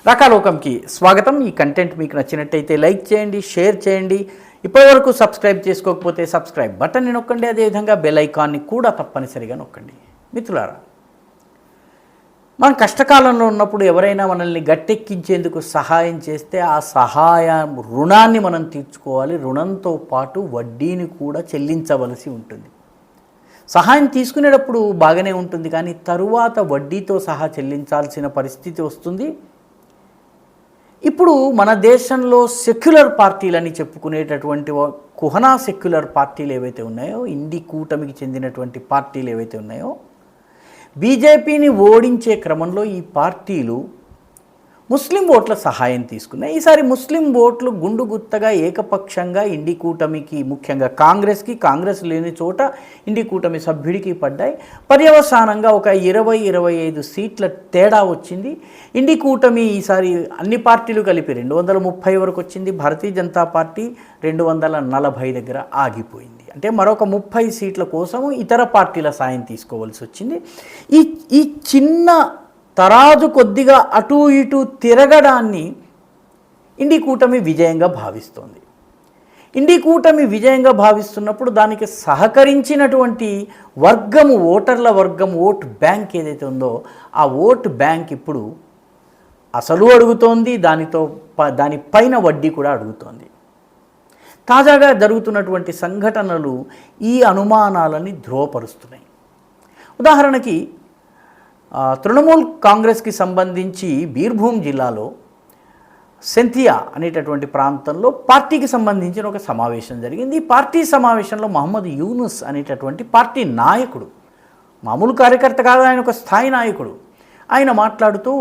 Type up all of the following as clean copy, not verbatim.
రకాలోకంకి స్వాగతం. ఈ కంటెంట్ మీకు నచ్చినట్టయితే లైక్ చేయండి, షేర్ చేయండి. ఇప్పటివరకు సబ్స్క్రైబ్ చేసుకోకపోతే సబ్స్క్రైబ్ బటన్ని నొక్కండి. అదేవిధంగా బెల్ ఐకాన్ని కూడా తప్పనిసరిగా నొక్కండి. మిత్రులారా, మనం కష్టకాలంలో ఉన్నప్పుడు ఎవరైనా మనల్ని గట్టెక్కించేందుకు సహాయం చేస్తే ఆ సహాయ రుణాన్ని మనం తీర్చుకోవాలి. రుణంతో పాటు వడ్డీని కూడా చెల్లించవలసి ఉంటుంది. సహాయం తీసుకునేటప్పుడు బాగానే ఉంటుంది, కానీ తరువాత వడ్డీతో సహా చెల్లించాల్సిన పరిస్థితి వస్తుంది. ఇప్పుడు మన దేశంలో సెక్యులర్ పార్టీలని చెప్పుకునేటటువంటి కుహనా సెక్యులర్ పార్టీలు ఏవైతే ఉన్నాయో, ఇండి కూటమికి చెందినటువంటి పార్టీలు ఏవైతే ఉన్నాయో, బీజేపీని ఓడించే క్రమంలో ఈ పార్టీలు ముస్లిం ఓట్ల సహాయం తీసుకున్నాయి. ఈసారి ముస్లిం ఓట్లు గుండు గుత్తగా ఏకపక్షంగా ఇండి కూటమికి, ముఖ్యంగా కాంగ్రెస్ లేని చోట ఇండి కూటమి సభ్యుడికి పడ్డాయి. పర్యవసానంగా ఒక 20-25 సీట్ల తేడా వచ్చింది. ఇండి కూటమి ఈసారి అన్ని పార్టీలు కలిపి 230 వరకు వచ్చింది. భారతీయ జనతా పార్టీ 240 దగ్గర ఆగిపోయింది. అంటే మరొక 30 సీట్ల కోసం ఇతర పార్టీల సాయం తీసుకోవాల్సి వచ్చింది. ఈ చిన్న తరాజు కొద్దిగా అటు ఇటు తిరగడాన్ని ఇండి కూటమి విజయంగా భావిస్తోంది. ఇండి కూటమి విజయంగా భావిస్తున్నప్పుడు దానికి సహకరించినటువంటి వర్గము, ఓటర్ల వర్గం, ఓట్ బ్యాంక్ ఏదైతే ఉందో ఆ ఓట్ బ్యాంక్ ఇప్పుడు అసలు అడుగుతోంది, దానిపైన వడ్డీ కూడా అడుగుతోంది. తాజాగా జరుగుతున్నటువంటి సంఘటనలు ఈ అనుమానాలని ధృవపరుస్తున్నాయి. ఉదాహరణకి తృణమూల్ కాంగ్రెస్కి సంబంధించి బీర్భూమ్ జిల్లాలో సెంథియా అనేటటువంటి ప్రాంతంలో పార్టీకి సంబంధించిన ఒక సమావేశం జరిగింది. ఈ పార్టీ సమావేశంలో మహమ్మద్ యూనుస్ అనేటటువంటి పార్టీ నాయకుడు, మామూలు కార్యకర్త కాదు, ఆయన ఒక స్థాయి నాయకుడు, ఆయన మాట్లాడుతూ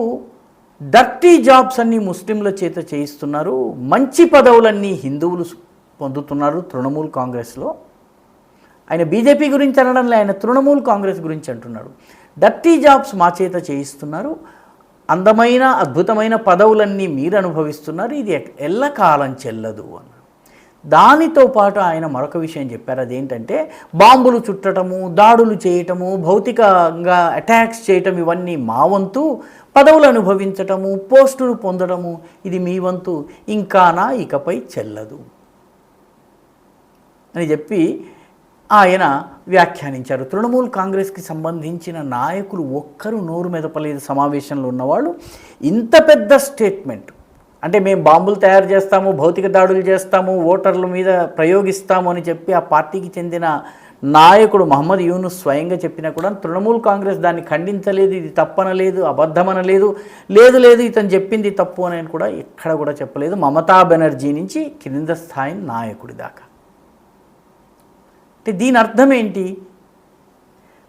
డర్టీ జాబ్స్ అన్నీ ముస్లింల చేత చేయిస్తున్నారు, మంచి పదవులన్నీ హిందువులు పొందుతున్నారు తృణమూల్ కాంగ్రెస్లో. ఆయన బీజేపీ గురించి అనడంలో ఆయన తృణమూల్ కాంగ్రెస్ గురించి అంటున్నాడు. డర్టీ జాబ్స్ మా చేత చేయిస్తున్నారు, అందమైన అద్భుతమైన పదవులన్నీ మీరు అనుభవిస్తున్నారు, ఇది ఎల్లకాలం చెల్లదు అన్నారు. దానితో పాటు ఆయన మరొక విషయం చెప్పారు. అదేంటంటే బాంబులు చుట్టడము, దాడులు చేయటము, భౌతికంగా అటాక్స్ చేయటం ఇవన్నీ మా వంతు, పదవులు అనుభవించటము, పోస్టులు పొందడము ఇది మీ వంతు, ఇంకానా ఇకపై చెల్లదు అని చెప్పి ఆయన వ్యాఖ్యానించారు. తృణమూల్ కాంగ్రెస్కి సంబంధించిన నాయకులు ఒక్కరు నోరు మెదపలేదు. సమావేశంలో ఉన్నవాళ్ళు ఇంత పెద్ద స్టేట్మెంట్, అంటే మేము బాంబులు తయారు చేస్తాము, భౌతిక దాడులు చేస్తాము, ఓటర్ల మీద ప్రయోగిస్తాము అని చెప్పి ఆ పార్టీకి చెందిన నాయకుడు మహమ్మద్ యూనుస్ స్వయంగా చెప్పినా కూడా తృణమూల్ కాంగ్రెస్ దాన్ని ఖండించలేదు. ఇది తప్పనలేదు, అబద్ధమనలేదు, లేదు ఇతను చెప్పింది తప్పు అని కూడా ఎక్కడ కూడా చెప్పలేదు. మమతా బెనర్జీ నుంచి కింద స్థాయి నాయకుడి దాకా. అంటే దీని అర్థం ఏంటి?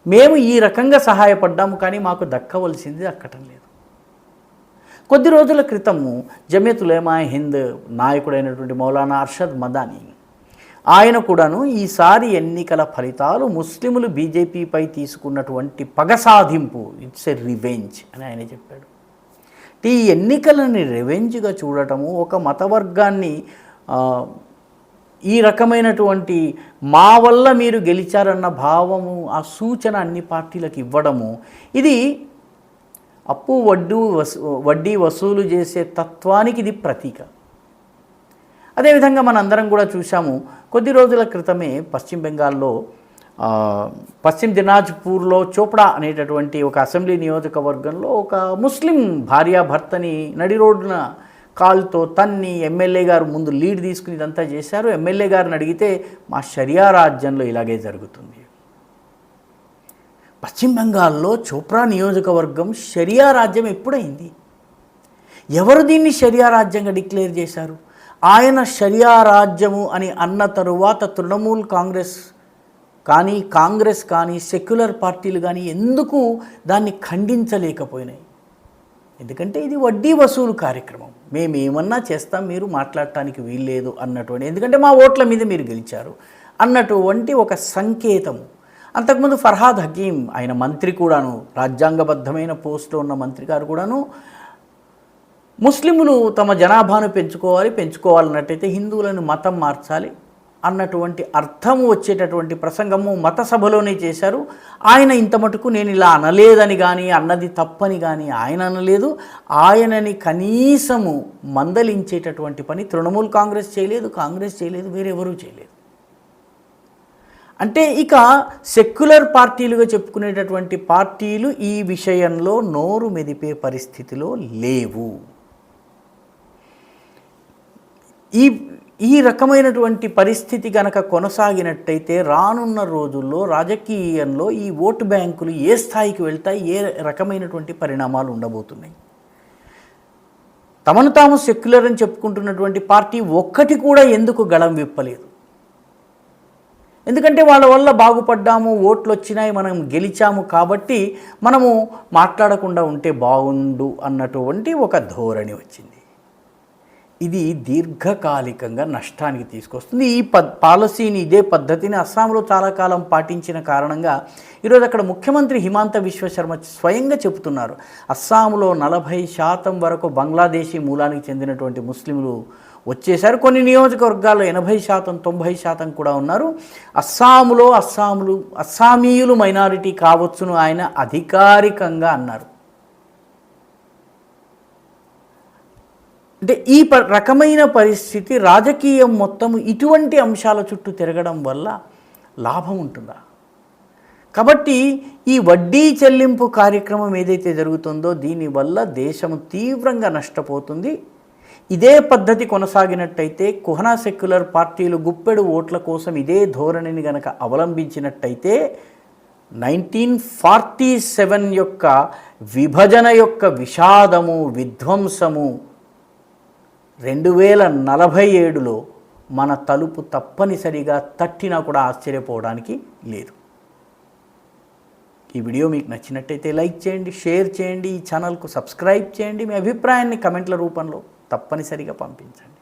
మేము ఈ రకంగా సహాయపడ్డాము, కానీ మాకు దక్కవలసింది దక్కటం లేదు. కొద్ది రోజుల క్రితము జమియత్ ఉలమా హింద్ నాయకుడైనటువంటి మౌలానా అర్షద్ మదానీ ఆయన కూడాను ఈసారి ఎన్నికల ఫలితాలు ముస్లిములు బీజేపీపై తీసుకున్నటువంటి పగ సాధింపు, ఇట్స్ ఎ రివెంజ్ అని ఆయన చెప్పాడు. ఈ ఎన్నికలని రివెంజ్గా చూడటము, ఒక మతవర్గాన్ని ఈ రకమైనటువంటి మా వల్ల మీరు గెలిచారన్న భావము, ఆ సూచన అన్ని పార్టీలకు ఇవ్వడము, ఇది అప్పు వడ్డీ వసూలు చేసే తత్వానికి ఇది ప్రతీక. అదేవిధంగా మనందరం కూడా చూసాము, కొద్ది రోజుల క్రితమే పశ్చిమ బెంగాల్లో పశ్చిమ దినాజ్పూర్లో చోప్డా అనేటటువంటి ఒక అసెంబ్లీ నియోజకవర్గంలో ఒక ముస్లిం భార్యాభర్తని నడి రోడ్డున కాల్తో తన్ని ఎమ్మెల్యే గారు ముందు లీడ్ తీసుకుని ఇదంతా చేశారు. ఎమ్మెల్యే గారిని అడిగితే మా షరియా రాజ్యంలో ఇలాగే జరుగుతుంది. పశ్చిమ బెంగాల్లో చోప్రా నియోజకవర్గం షరియా రాజ్యం ఎప్పుడైంది? ఎవరు దీన్ని షరియా రాజ్యంగా డిక్లేర్ చేశారు? ఆయన షరియా రాజ్యము అని అన్న తరువాత తృణమూల్ కాంగ్రెస్ కానీ సెక్యులర్ పార్టీలు కానీ ఎందుకు దాన్ని ఖండించలేకపోయినాయి? ఎందుకంటే ఇది వడ్డీ వసూలు కార్యక్రమం, మేము ఏమన్నా చేస్తాం, మీరు మాట్లాడటానికి వీల్లేదు అన్నటువంటి, ఎందుకంటే మా ఓట్ల మీద మీరు గెలిచారు అన్నటువంటి ఒక సంకేతము. అంతకుముందు ఫర్హాద్ హకీం, ఆయన మంత్రి కూడాను, రాజ్యాంగబద్ధమైన పోస్టులో ఉన్న మంత్రి గారు కూడాను ముస్లింలు తమ జనాభాను పెంచుకోవాలన్నట్టయితే హిందువులను మతం మార్చాలి అన్నటువంటి అర్థము వచ్చేటటువంటి ప్రసంగము మత సభలోనే చేశారు. ఆయన ఇంత మటుకు నేను ఇలా అనలేదని కానీ అన్నది తప్పని కానీ ఆయన అనలేదు. ఆయనని కనీసము మందలించేటటువంటి పని తృణమూల్ కాంగ్రెస్ చేయలేదు, కాంగ్రెస్ చేయలేదు, వేరెవరూ చేయలేదు. అంటే ఇక సెక్యులర్ పార్టీలుగా చెప్పుకునేటటువంటి పార్టీలు ఈ విషయంలో నోరు మెదిపే పరిస్థితిలో లేవు. ఈ రకమైనటువంటి పరిస్థితి కనుక కొనసాగినట్టయితే రానున్న రోజుల్లో రాజకీయంలో ఈ ఓటు బ్యాంకులు ఏ స్థాయికి వెళ్తాయి, ఏ రకమైనటువంటి పరిణామాలు ఉండబోతున్నాయి. తమను తాము సెక్యులర్ అని చెప్పుకుంటున్నటువంటి పార్టీ ఒక్కటి కూడా ఎందుకు గళం విప్పలేదు? ఎందుకంటే వాళ్ళ వల్ల బాగుపడ్డాము, ఓట్లు వచ్చినాయి, మనం గెలిచాము కాబట్టి మనము మాట్లాడకుండా ఉంటే బాగుండు అన్నటువంటి ఒక ధోరణి వచ్చింది. ఇది దీర్ఘకాలికంగా నష్టానికి తీసుకొస్తుంది. ఈ పాలసీని, ఇదే పద్ధతిని అస్సాంలో చాలా కాలం పాటించిన కారణంగా ఈరోజు అక్కడ ముఖ్యమంత్రి హిమాంత విశ్వశర్మ స్వయంగా చెబుతున్నారు, అస్సాంలో 40% వరకు బంగ్లాదేశీ మూలానికి చెందినటువంటి ముస్లింలు వచ్చేశారు. కొన్ని నియోజకవర్గాల్లో 80%, 90% కూడా ఉన్నారు. అస్సామీయులు మైనారిటీ కావచ్చును ఆయన అధికారికంగా అన్నారు. అంటే ఈ రకమైన పరిస్థితి రాజకీయం మొత్తం ఇటువంటి అంశాల చుట్టూ తిరగడం వల్ల లాభం ఉంటుందా? కాబట్టి ఈ వడ్డీ చెల్లింపు కార్యక్రమం ఏదైతే జరుగుతుందో దీనివల్ల దేశం తీవ్రంగా నష్టపోతుంది. ఇదే పద్ధతి కొనసాగినట్టయితే కుహనా సెక్యులర్ పార్టీలు గుప్పెడు ఓట్ల కోసం ఇదే ధోరణిని గనక అవలంబించినట్టయితే 1947 యొక్క విభజన యొక్క విషాదము, విధ్వంసము 2047లో మన తలుపు తప్పనిసరిగా తట్టినా కూడా ఆశ్చర్యపోవడానికి లేదు. ఈ వీడియో మీకు నచ్చినట్టయితే లైక్ చేయండి, షేర్ చేయండి, ఈ ఛానల్కు సబ్స్క్రైబ్ చేయండి. మీ అభిప్రాయాన్ని కమెంట్ల రూపంలో తప్పనిసరిగా పంపించండి.